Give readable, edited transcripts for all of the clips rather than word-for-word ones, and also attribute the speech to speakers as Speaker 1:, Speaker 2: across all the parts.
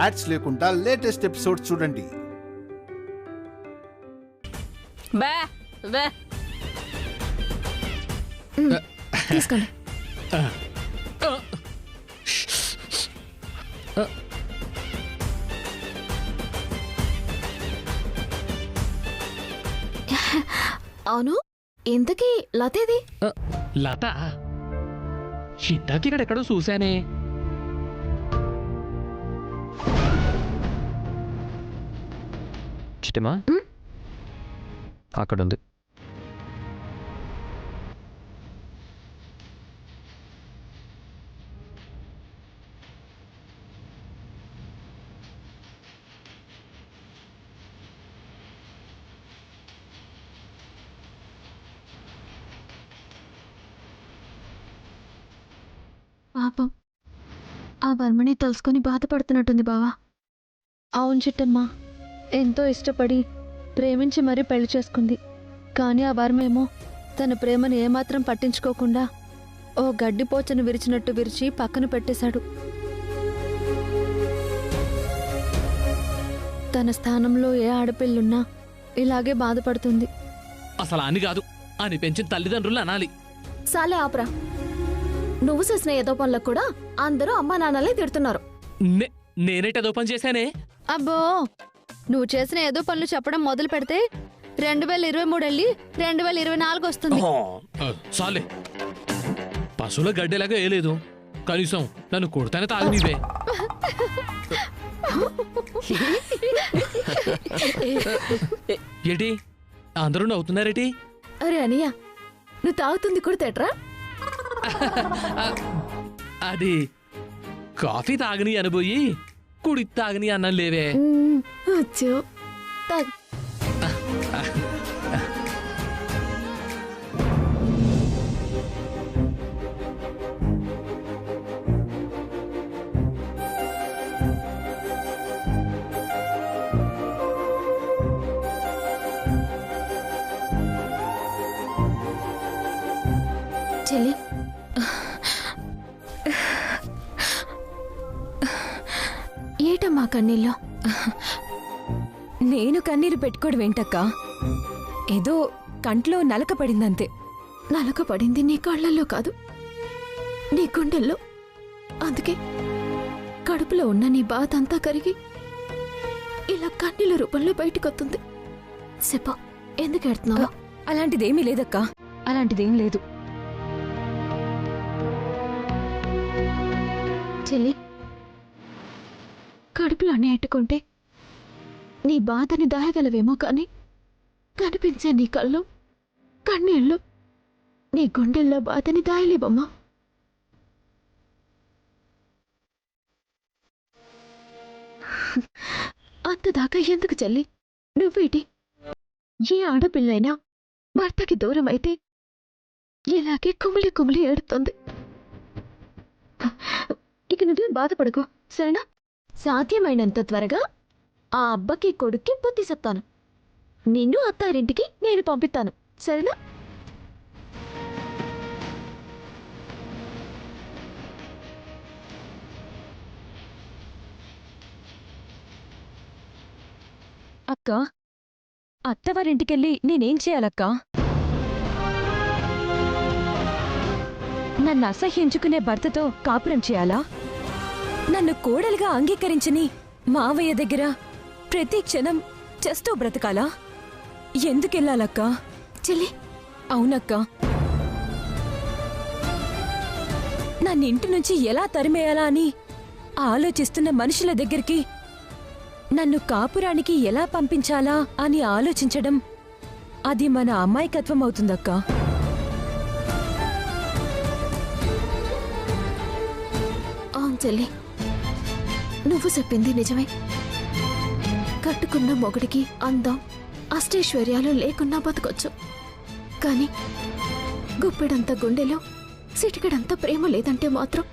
Speaker 1: Ads లేకుండా latest episodes చూడండి.
Speaker 2: తీసుకోండి. అవును, ఇంతకీ లతేది?
Speaker 3: లత ఇందాక ఇక్కడెక్కడో చూశానే. చిట్టమా అక్కడుంది.
Speaker 2: పాపం ఆ వర్మని తలుసుకొని బాధపడుతున్నట్టుంది బావా.
Speaker 4: అవును చిట్టమ్మా, ఎంతో ఇష్టపడి ప్రేమించి మరీ పెళ్లి చేసుకుంది. కానీ ఆ వర్మేమో తన ప్రేమను ఏమాత్రం పట్టించుకోకుండా ఓ గడ్డిపోచను విరిచినట్టు విరిచి పక్కన పెట్టేశాడు. తన స్థానంలో ఏ ఆడపిల్లున్నా ఇలాగే బాధపడుతుంది.
Speaker 3: అసలు అని కాదు, అని పెంచిన తల్లిదండ్రులు అనాలి.
Speaker 2: సాలే ఆపరా. నువ్వు చేసిన ఏదో పనులకు కూడా అందరూ అమ్మా నాన్నలే తిడుతున్నారు.
Speaker 3: నేనేటదో పని చేశానే?
Speaker 4: అబ్బో, నువ్వు చేసిన ఏదో పనులు చెప్పడం మొదలు పెడితే 2023 వెళ్ళి 2024 వస్తుంది.
Speaker 3: చాలే, పశువుల గడ్డేలాగా వేయలేదు. కనీసం నన్ను కొడతానే తాగనివే. ఏంటి అందరూ నవ్వుతున్నారేటి?
Speaker 2: అరే అనియా, నువ్వు తాగుతుంది కూడా తేట్రా?
Speaker 3: అది కాఫీ తాగని అనబోయి కుడి తాగని అన్నం లేవే.
Speaker 2: వచ్చు, తాగు. చెల్లి, ఏటమ్మా కన్నీళ్ళు?
Speaker 5: నేను కన్నీరు పెట్టుకోవడం ఏంటక్క? ఏదో కంట్లో నలక పడిందంతే.
Speaker 2: నలక పడింది నీ కళ్ళల్లో కాదు, నీ గుండెల్లో. అందుకే కడుపులో ఉన్న నీ బాధ అంతా కరిగి ఇలా కన్నీళ్ళ రూపంలో బయటకొస్తుంది. చెప్ప, ఎందుకు ఎడుతున్నావు?
Speaker 5: అలాంటిదేమీ లేదక్క, అలాంటిదేం లేదు.
Speaker 2: చెల్లి, కడుపులోనే ఎట్టుకుంటే నీ బాధని దాయగలవేమో కానీ కనిపించే నీ కళ్ళు, కన్నీళ్ళు నీ గుండెల్లో బాధని దాయలేవమ్మా. అంతదాకా ఎందుకు చెల్లి నువ్వేటి? ఏ ఆడపిల్లైనా భర్తకి దూరం అయితే ఇలాగే కుమిలి కుమిలి ఏడుతుంది. ఇక నువ్వేం బాధపడకు, సరేనా? సాధ్యమైనంత త్వరగా ఆ అబ్బకి కొడుక్కి బుద్ధి చెప్తాను. నిన్ను అత్తారింటికి నేను పంపిస్తాను, సరేనా?
Speaker 5: అక్క, అత్తవారింటికెళ్ళి నేనేం చేయాలక్కా? నన్ను అసహ్యించుకునే భర్తతో కాపురం చేయాలా? నన్ను కోడలుగా అంగీకరించని మావయ్య దగ్గర ప్రతి క్షణం చేస్తూ బ్రతకాలా? ఎందుకెళ్ళాలక్కా?
Speaker 2: చెల్లి,
Speaker 5: అవునక్కా, నన్నింటి నుంచి ఎలా తరిమేయాలా అని ఆలోచిస్తున్న మనుషుల దగ్గరికి నన్ను కాపురానికి ఎలా పంపించాలా అని ఆలోచించడం అది మన అమాయకత్వం అవుతుందక్కా.
Speaker 2: అవును చెల్లి, నువ్వు చెప్పింది నిజమే. కట్టుకున్న మొగుడికి అందం అష్టైశ్వర్యాలు లేకున్నా బతకొచ్చు, కానీ గుప్పెడంత గుండెలో సిటికడంత ప్రేమ లేదంటే మాత్రం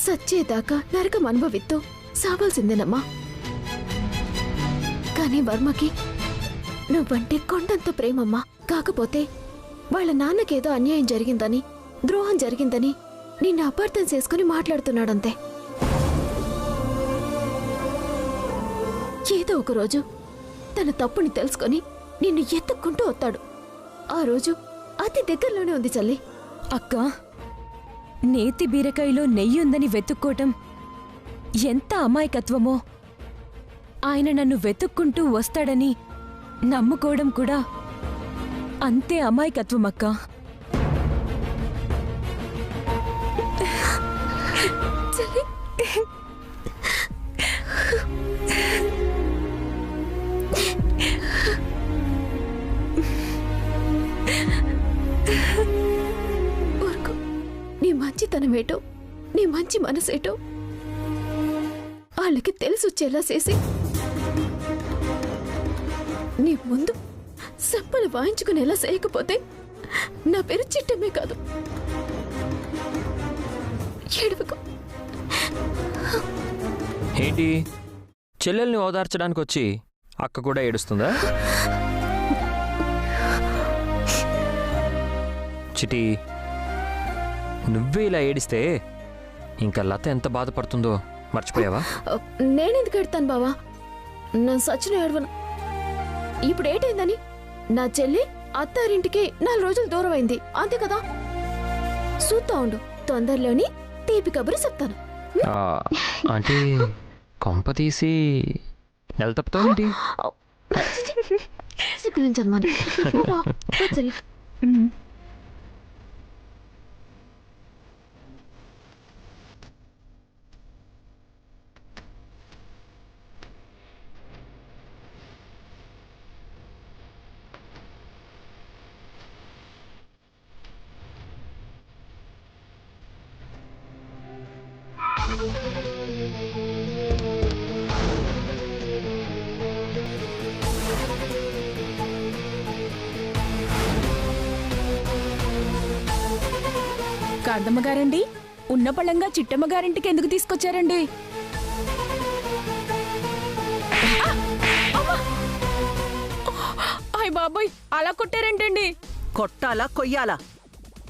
Speaker 2: సచ్చేదాకా నరకం అనుభవిస్తూ సావాల్సిందేనమ్మా. కానీ వర్మకి నువ్వంటే కొండంత ప్రేమమ్మా. కాకపోతే వాళ్ళ నాన్నకేదో అన్యాయం జరిగిందని, ద్రోహం జరిగిందని నిన్ను అపార్థం చేసుకుని మాట్లాడుతున్నాడంతే. ఏదో ఒక రోజు తన తప్పుని తెలుసుకొని నిన్ను ఎత్తుక్కుంటూ వస్తాడు. ఆ రోజు అతి దగ్గరలోనే ఉంది చెల్లి.
Speaker 5: అక్క, నేతి బీరకాయలో నెయ్యి ఉందని వెతుక్కోవటం ఎంత అమాయకత్వమో, ఆయన నన్ను వెతుక్కుంటూ వస్తాడని నమ్ముకోవడం కూడా అంతే అమాయకత్వం అక్క.
Speaker 2: చెల్లి, ఊరుకో. నీ మంచితనమేటో, నీ మంచి మనసేటో వాళ్ళకి తెలిసొచ్చేలా చేసి నీ ముందు సంపలు వాయించుకునేలా చేయకపోతే నా పేరు చిట్టమే కాదు. ఏడువకు.
Speaker 6: ఏంటి, చెల్లెల్ని ఓదార్చడానికి వచ్చి అక్క కూడా ఏడుస్తుందా? చిటి, నువ్వే ఇలా ఏడిస్తే ఇంకా లత ఎంత బాధపడుతుందో మర్చిపోయావా?
Speaker 2: నేనెందుకు ఎడతాను బావా? నా సచిన ఏడవను. ఇప్పుడు ఏంటైందని నా చెల్లి అత్తారింటికి 4 రోజులు దూరం అయింది, అంతే కదా. చూస్తా ఉండు, తొందరలోని తీపి కబురు చెప్తాను.
Speaker 6: ఆ, అంటే కొంప తీసి నెల తప్పుతావేంటి?
Speaker 5: కాంతమ్మగారండి, ఉన్న పళ్ళంగా చిట్టమ్మగారింటికి ఎందుకు తీసుకొచ్చారండి? అయ్ బాబోయ్, అలా కొట్టారేంటండి?
Speaker 7: కొట్టాలా కొయ్యాలా?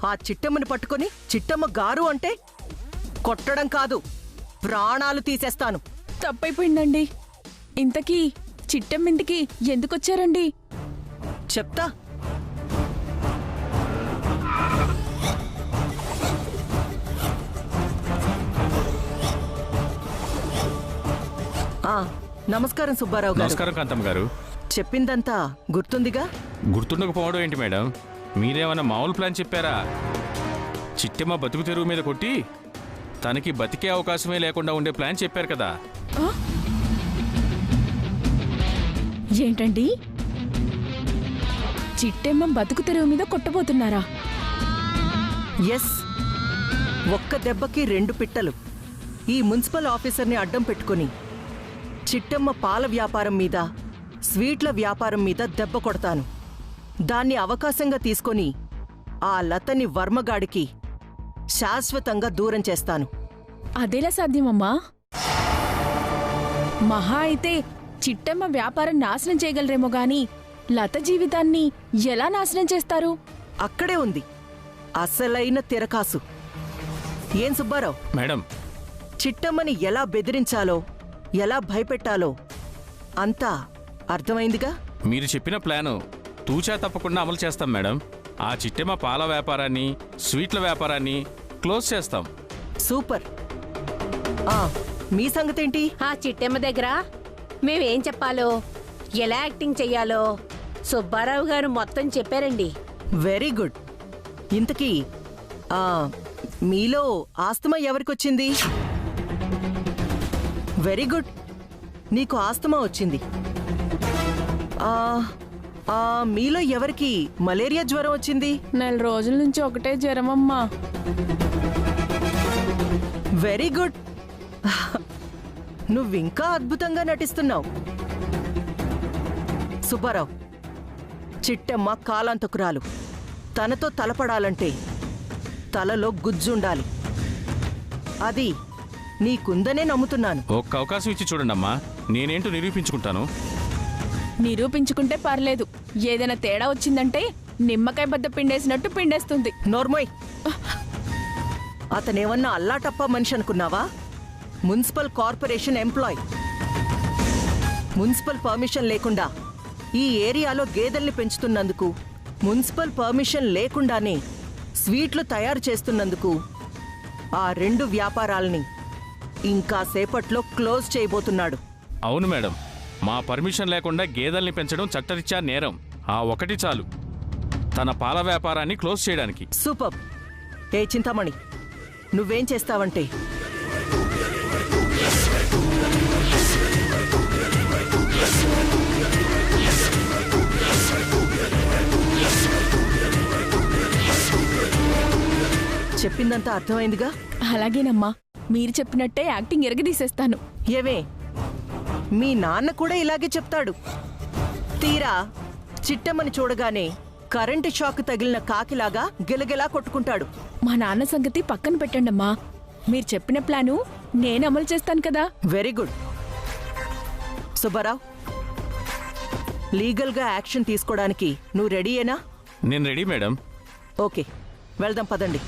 Speaker 7: ఆ చిట్టమ్మని పట్టుకొని చిట్టమ్మ గారు అంటే కొట్టడం కాదు, ప్రాణాలు తీసేస్తాను.
Speaker 5: తప్పైపోయిందండి. ఇంతకీ చిట్టమ్మింటికి ఎందుకొచ్చారండి?
Speaker 7: చెప్తా. నమస్కారం సుబ్బారావు గారు.
Speaker 8: నమస్కారం కాంతమ్మ గారు.
Speaker 7: చెప్పిందంతా గుర్తుందిగా?
Speaker 8: గుర్తుండకపోవడం ఏంటి మేడం? మీరేమన్నా మామూలు ప్లాన్ చెప్పారా? చిట్టమ్మ బతుకు తెరువు మీద కొట్టి తనకి బతికే అవకాశమే లేకుండా ఉండే ప్లాన్ చెప్పారు కదా.
Speaker 5: ఏంటండి, చిట్టమ్మ బతుకు తెరువు మీద కొట్టబోతున్నారా?
Speaker 7: ఎస్, ఒక్క దెబ్బకి 2 పిట్టలు. ఈ మున్సిపల్ ఆఫీసర్ని అడ్డం పెట్టుకుని చిట్టమ్మ పాల వ్యాపారం మీద, స్వీట్ల వ్యాపారం మీద దెబ్బ కొడతాను. దాన్ని అవకాశంగా తీసుకొని ఆ లతని వర్మగాడికి శాశ్వతంగా దూరం చేస్తాను.
Speaker 5: అదేలా సాధ్యమమ్మా? మహా అయితే చిట్టమ్మ వ్యాపారం నాశనం చేయగలరేమో గాని లత జీవితాన్ని ఎలా నాశనం చేస్తారు?
Speaker 7: అక్కడే ఉంది అసలైన తిరకాసు. ఏం సుబ్బారావు,
Speaker 8: మేడం,
Speaker 7: చిట్టమ్మని ఎలా బెదిరించాలో, ఎలా భయపెట్టాలో అంతా అర్థమైందిగా?
Speaker 8: మీరు చెప్పిన ప్లాను తూచా తప్పకుండా అమలు చేస్తాం మేడం. ఆ చిట్టమ్మ పాల వ్యాపారాన్ని, స్వీట్ల వ్యాపారాన్ని క్లోజ్ చేస్తాం.
Speaker 7: సూపర్. మీ సంగతేంటి?
Speaker 9: ఆ చిట్టెమ్మ దగ్గర మేమేం చెప్పాలో, ఎలా యాక్టింగ్ చెయ్యాలో సుబ్బారావు గారు మొత్తం చెప్పారండి.
Speaker 7: Very good. ఇంతకీ మీలో ఆస్తమా ఎవరికొచ్చింది? వెరీ గుడ్, నీకు ఆస్తమా వచ్చింది. మీలో ఎవరికి మలేరియా జ్వరం వచ్చింది?
Speaker 5: 4 రోజుల నుంచి ఒకటే జ్వరమమ్మా.
Speaker 7: Very good. నువ్వింకా అద్భుతంగా నటిస్తున్నావు. సుబ్బారావు, చిట్టమ్మ కాలాంతకురాలు. తనతో తలపడాలంటే తలలో గుజ్జుండాలి. అది నీకుందనే నమ్ముతున్నాను.
Speaker 8: ఒక్క అవకాశం ఇచ్చి చూడండమ్మా, నేనేంటో నిరూపించుకుంటాను.
Speaker 5: నిరూపించుకుంటే పర్లేదు, ఏదైనా తేడా వచ్చిందంటే నిమ్మకాయ బద్ద పిండేసినట్టు పిండేస్తుంది.
Speaker 7: నోర్మోయ్, అతనేమన్నా అల్లాటప్ప మనిషి అనుకున్నావా? Municipal corporation employee. Municipal permission లేకుండా ఈ ఏరియాలో గేదెల్ని పెంచుతున్నందుకు, మున్సిపల్ పర్మిషన్ లేకుండానే స్వీట్లు తయారు చేస్తున్నందుకు ఆ 2 వ్యాపారాల్ని ఇంకా సేపట్లో క్లోజ్ చేయబోతున్నాడు.
Speaker 8: అవును మేడం, మా పర్మిషన్ లేకుండా గేదెల్ని పెంచడం చట్టరీత్యా నేరం. ఆ ఒకటి చాలు తన పాల వ్యాపారాన్ని క్లోజ్ చేయడానికి.
Speaker 7: సూపర్. ఏ చింతామణి, నువ్వేం చేస్తావంటే చెప్పిందంతా అర్థమైందిగా?
Speaker 5: అలాగేనమ్మా, మీరు చెప్పినట్టే యాక్టింగ్ ఎరగదీసేస్తాను.
Speaker 7: ఏవే, మీ నాన్న కూడా ఇలాగే చెప్తాడు. తీరా చిట్టమ్మని చూడగానే కరెంటు షాక్ తగిలిన కాకిలాగా గిలగిలా కొట్టుకుంటాడు.
Speaker 5: మా నాన్న సంగతి పక్కన పెట్టండమ్మా, మీరు చెప్పిన ప్లాను నేను అమలు చేస్తాను కదా.
Speaker 7: Very good. సుబ్బారావు, లీగల్గా యాక్షన్ తీసుకోవడానికి నువ్వు రెడీయేనా?
Speaker 8: నేను రెడీ మేడం.
Speaker 7: ఓకే, వెళ్దాం పదండి.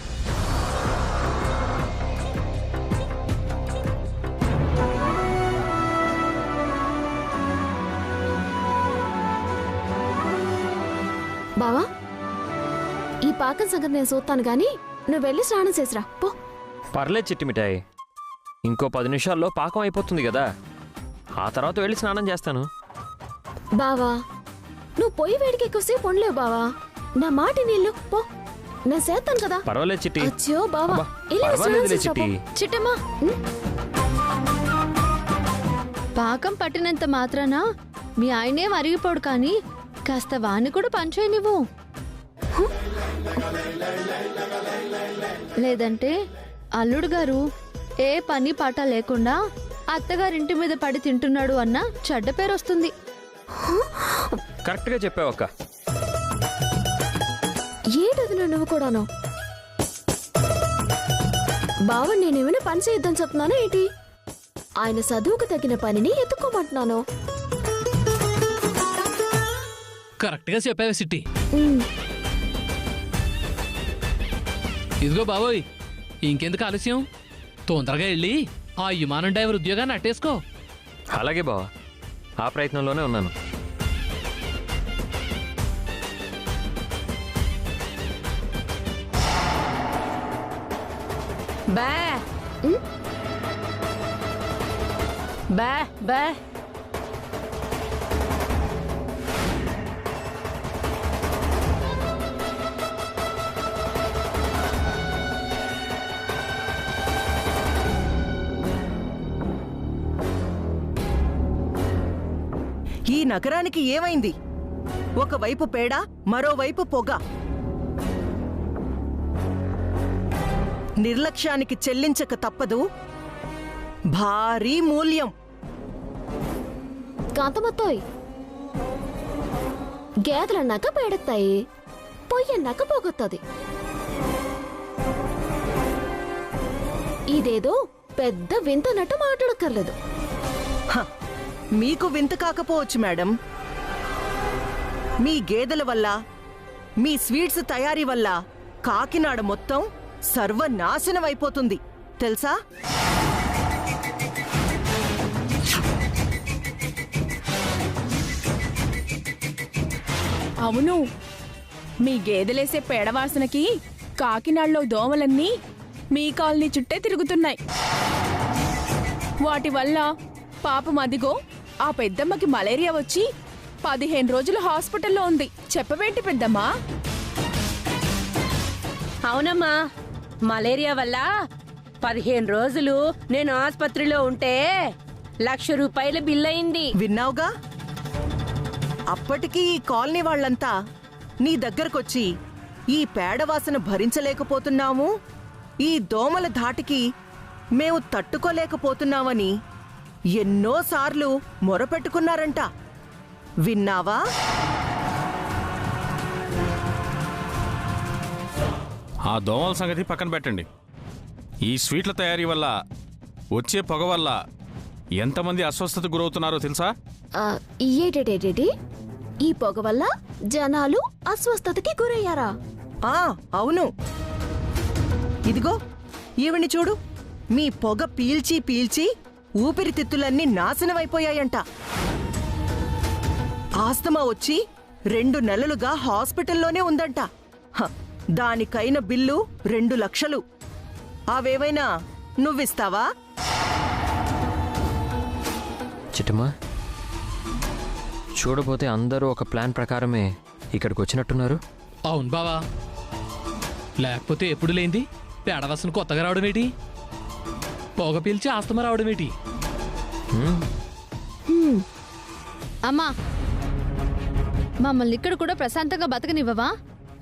Speaker 2: బావా, ఈ పాకం సంగతి నేను చూస్తాను గాని నువ్వు వెళ్ళి స్నానం చేసిరా పో.
Speaker 6: పర్లేదు చిట్టి మిఠాయి, ఇంకో 10 నిమిషాల్లో పాకం అయిపోతుంది కదా, ఆ తర్వాత వెళ్ళి స్నానం చేస్తాను.
Speaker 2: బావా, నువ్వు పొయ్యి వేడికి ఎక్కువసేపు ఉండలేవు బావా. నా మాట నీళ్ళు పో, నేను చేస్తాను కదా.
Speaker 6: పర్వాలేదు చిట్టి.
Speaker 2: అచ్చో బావా,
Speaker 6: అబ్బా,
Speaker 2: వెళ్ళి
Speaker 6: పర్వాలేదులే
Speaker 2: స్నానం చేసిరా పో. చిట్టమ్మా,
Speaker 4: పాకం పట్టినంత మాత్రాన మీ ఆయనే అరిగిపోడు, కానీ కాస్త వాణ్ణి కూడా పంచేయి నువ్వు. లేదంటే అల్లుడు గారు ఏ పని పాట లేకుండా అత్తగారింటి మీద పడి తింటున్నాడు అన్న చెడ్డ పేరు వస్తుంది.
Speaker 6: కరెక్ట్గా చెప్పావక్క.
Speaker 2: ఏటది నువ్వు కూడాను? బావ, నేనేమైనా పని చేద్దాం చెప్తున్నానా ఏంటి? ఆయన చదువుకు తగిన పనిని ఎత్తుకోమంటున్నాను.
Speaker 3: కరెక్ట్గా చెప్పావే సిట్టి. ఇదిగో బాబోయ్, ఇంకెందుకు ఆలస్యం? తొందరగా వెళ్ళి ఆ విమానం డ్రైవర్ ఉద్యోగాన్ని అట్టేసుకో.
Speaker 6: అలాగే బావా, ఆ ప్రయత్నంలోనే ఉన్నాను.
Speaker 9: బా బా బా
Speaker 7: ఈ నగరానికి ఏమైంది? ఒకవైపు పేడ, మరోవైపు పొగ. నిర్లక్ష్యానికి చెల్లించక తప్పదు భారీ మూల్యం.
Speaker 2: కాంతమత్తోయ్, గేదెలన్నాక పేడెత్తాయి, పొయ్యన్నాక పొగొత్తది. ఇదేదో పెద్ద వింతనట్టు మాట్లాడక్కర్లేదు.
Speaker 7: మీకు వింత కాకపోవచ్చు మేడం. మీ గేదెల వల్ల, మీ స్వీట్స్ తయారీ వల్ల కాకినాడ మొత్తం సర్వనాశనం అయిపోతుంది తెలుసా?
Speaker 5: అవును, మీ గేదెలేసే పేడవాసనకి కాకినాడలో దోమలన్నీ మీ కాలనీ చుట్టే తిరుగుతున్నాయి. వాటి వల్ల పాపం అదిగో ఆ పెద్దమ్మకి మలేరియా వచ్చి 15 రోజులు హాస్పిటల్లో ఉంది. చెప్పవేంటి పెద్దమ్మా?
Speaker 9: అవునమ్మా, మలేరియా వల్ల 15 రోజులు నేను ఆసుపత్రిలో ఉంటే 1,00,000 రూపాయల బిల్ అయింది.
Speaker 7: విన్నావుగా? అప్పటికి ఈ కాలనీ వాళ్ళంతా నీ దగ్గరకొచ్చి ఈ పేడవాసన భరించలేకపోతున్నాము, ఈ దోమల ధాటికి మేము తట్టుకోలేకపోతున్నామని ఎన్నోసార్లు మొరపెట్టుకున్నారంట. విన్నావా?
Speaker 8: ఆ దోమల సంగతి పక్కన పెట్టండి. ఈ స్వీట్ల తయారీ వల్ల వచ్చే పొగ వల్ల ఎంతమంది అస్వస్థతకు గురవుతున్నారో తెలుసా?
Speaker 2: ఏటేటేటి, ఈ పొగ వల్ల జనాలు అస్వస్థతకి గురయ్యారా?
Speaker 7: అవును. ఇదిగో ఈవిని చూడు, మీ పొగ పీల్చి పీల్చి ఊపిరితిత్తులన్నీ నాశనమైపోయాయంట. ఆస్తమా వచ్చి 2 నెలలుగా హాస్పిటల్లోనే ఉందంట. దానికైన బిల్లు 2 లక్షలు. అవేవైనా నువ్విస్తావా?
Speaker 6: చిట్టమ్మా, చూడబోతే అందరూ ఒక ప్లాన్ ప్రకారమే ఇక్కడికి వచ్చినట్టున్నారు.
Speaker 3: అవును బావా, లేకపోతే ఎప్పుడు లేంది పేడవసను కొత్తగా రావడం ఏంటి, పొగ పీల్చి ఆస్తమా రావడం ఏంటి?
Speaker 4: అమ్మా, మమ్మల్ని ఇక్కడ కూడా ప్రశాంతంగా బతకనివ్వవా?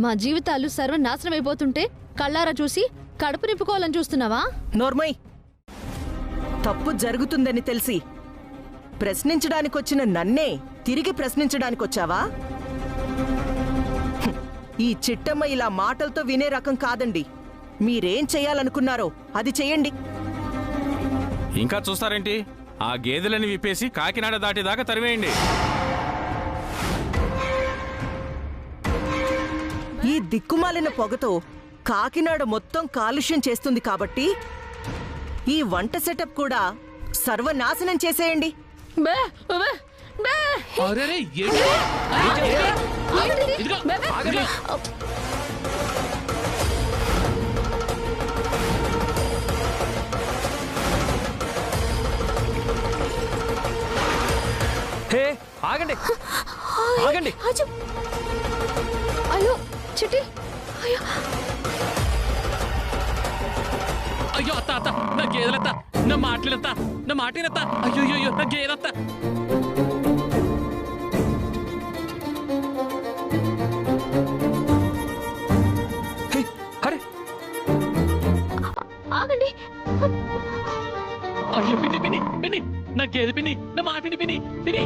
Speaker 4: మా జీవితాలు సర్వనాశనం అయిపోతుంటే కళ్ళారా చూసి కడుపు నింపుకోవాలని చూస్తున్నావా?
Speaker 7: నోర్మయ్, తప్పు జరుగుతుందని తెలిసి ప్రశ్నించడానికొచ్చిన నన్నే తిరిగి ప్రశ్నించడానికొచ్చావా? ఈ చిట్టమ్మ ఇలా మాటలతో వినే రకం కాదండి. మీరేం చెయ్యాలనుకున్నారో అది చెయ్యండి.
Speaker 8: ఇంకా చూస్తారేంటి? ఆ గేదెలని విప్పేసి కాకినాడ దాటిదాకా తరివేయండి.
Speaker 7: ఈ దిక్కుమాలిన పొగతో కాకినాడ మొత్తం కాలుష్యం చేస్తుంది కాబట్టి ఈ వంట సెటప్ కూడా సర్వనాశనం చేసేయండి.
Speaker 3: అరెరే, ఏంటి? ఇదిగో, ఇదిగో.
Speaker 6: హే, ఆగండి ఆగండి.
Speaker 4: అయ్యో చిట్టి, అయ్యో
Speaker 3: అయ్యో అత్త అత్త, నా గేదెలత్త, నా మాటలెత్త, నా మాటలెత్త, అయ్యో అయ్యో నా గేదెత్త.
Speaker 6: అరే
Speaker 4: ఆగండి.
Speaker 3: అయ్యో పిన్ని పిన్ని పిన్ని, నా గేదె పిన్ని, నా మాట పిన్ని పిన్ని పిన్ని.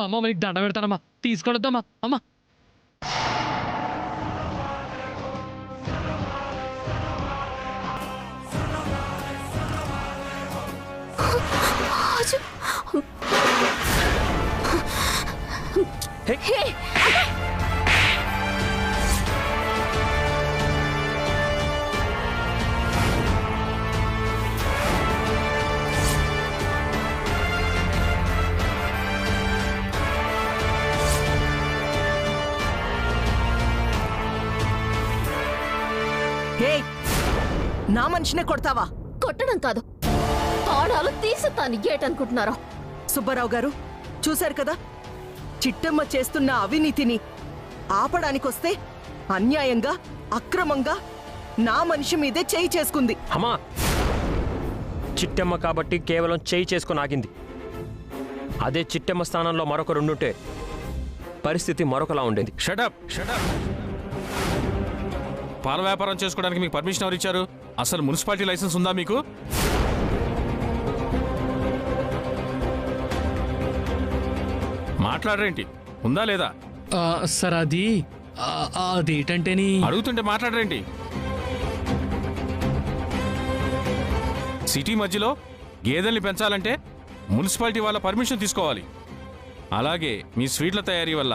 Speaker 3: అమ్మ మీకు దండ పెడతానమ్మా, తీసుకొడొద్దమ్మా అమ్మా.
Speaker 7: హే, నా మనిషినే కొడతావా?
Speaker 2: కొట్టడం కాదు, తాళాలు తీసేస్తాను. ఏటనుకుంటున్నారో?
Speaker 7: సుబ్బారావు గారు, చూశారు కదా చిట్టమ్మ చేస్తున్న అవినీతిని ఆపడానికొస్తే అన్యాయంగా అక్రమంగా నా మనిషి మీదే చేయి చేసుకుంది.
Speaker 6: అమ్మా, చిట్టమ్మ కాబట్టి కేవలం చేయి చేసుకుని ఆగింది. అదే చిట్టమ్మ స్థానంలో మరొకరుండుంటే పరిస్థితి మరొకలా ఉండేది.
Speaker 8: Shut up shut up. పాల వ్యాపారం చేసుకోవడానికి మీకు పర్మిషన్ ఎవరు ఇచ్చారు? అసలు మున్సిపాలిటీ లైసెన్స్ ఉందా మీకు? మాట్లాడరేంటి? ఉందా లేదా?
Speaker 3: సార్ అది అదేంటంటేని
Speaker 8: అడుగుతుంటే మాట్లాడరేంటి? సిటీ మధ్యలో గేదెల్ని పెంచాలంటే మున్సిపాలిటీ వాళ్ళ పర్మిషన్ తీసుకోవాలి. అలాగే మీ స్వీట్ల తయారీ వల్ల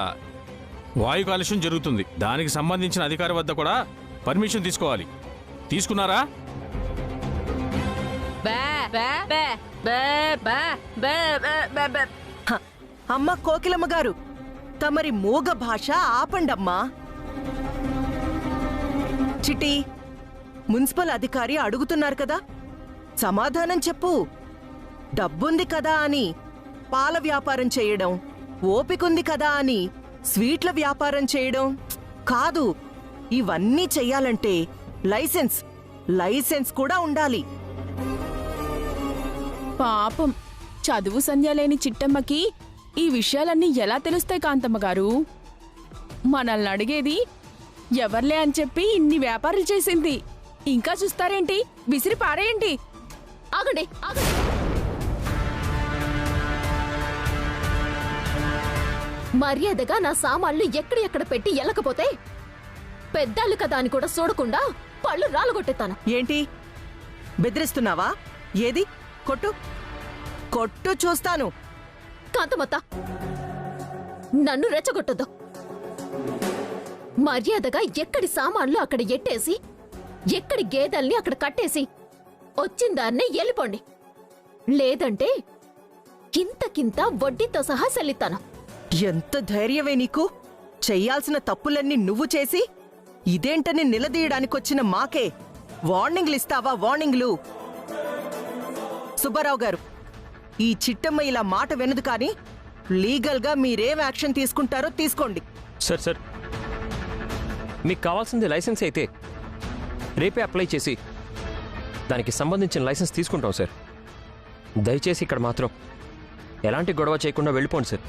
Speaker 8: వాయు కాలుష్యం జరుగుతుంది. దానికి సంబంధించిన అధికారి వద్ద కూడా పర్మిషన్ తీసుకోవాలి. తీసుకున్నారా?
Speaker 7: అమ్మ కోకిలమ్మ గారు, తమరి మూగ భాష ఆపండమ్మా. చిటి, మున్సిపల్ అధికారి అడుగుతున్నారు కదా, సమాధానం చెప్పు. డబ్బుంది కదా అని పాల వ్యాపారం చేయడం, ఓపికంది కదా అని స్వీట్ల వ్యాపారం చేయడం కాదు. ఇవన్నీ చెయ్యాలంటే లైసెన్స్ కూడా ఉండాలి.
Speaker 5: పాపం, చదువు సంధ్య లేని చిట్టమ్మకి ఈ విషయాలన్నీ ఎలా తెలుస్తాయి కాంతమ్మ గారు? మనల్ని అడిగేది ఎవర్లే అని చెప్పి ఇన్ని వ్యాపారాలు చేసింది. ఇంకా చూస్తారేంటి? విసిరి పారేయండి.
Speaker 2: ఆగండి ఆగండి. మర్యాదగా నా సామాన్లు ఎక్కడ పెట్టి ఎల్లకపోతే పెద్దాళ్ళు కదా అని కూడా చూడకుండా పళ్ళు రాలగొట్టేస్తాను.
Speaker 7: ఏంటి బెదిరిస్తున్నావా? ఏది కొట్టు కొట్టు చూస్తాను.
Speaker 2: కాంతమత్త, నన్ను రెచ్చగొట్టొద్దు. మర్యాదగా ఎక్కడి సామాన్లు అక్కడ ఎట్టేసి, ఎక్కడి గేదెల్ని అక్కడ కట్టేసి వచ్చిందాన్నే వెళ్ళిపోండి. లేదంటే కింతకింత వడ్డీతో సహా సెల్లిస్తాను.
Speaker 7: ఎంత ధైర్యమే నీకు? చెయ్యాల్సిన తప్పులన్నీ నువ్వు చేసి ఇదేంటని నిలదీయడానికొచ్చిన మాకే వార్నింగ్లు ఇస్తావా? వార్నింగ్లు? సుబ్బారావు గారు, ఈ చిట్టమ్మ ఇలా మాట వినదు, కానీ లీగల్గా మీరేం యాక్షన్ తీసుకుంటారో తీసుకోండి.
Speaker 6: సార్ మీకు కావాల్సింది లైసెన్స్ అయితే రేపే అప్లై చేసి దానికి సంబంధించిన లైసెన్స్ తీసుకుంటాం సార్. దయచేసి ఇక్కడ మాత్రం ఎలాంటి గొడవ చేయకుండా వెళ్ళిపోండి సార్.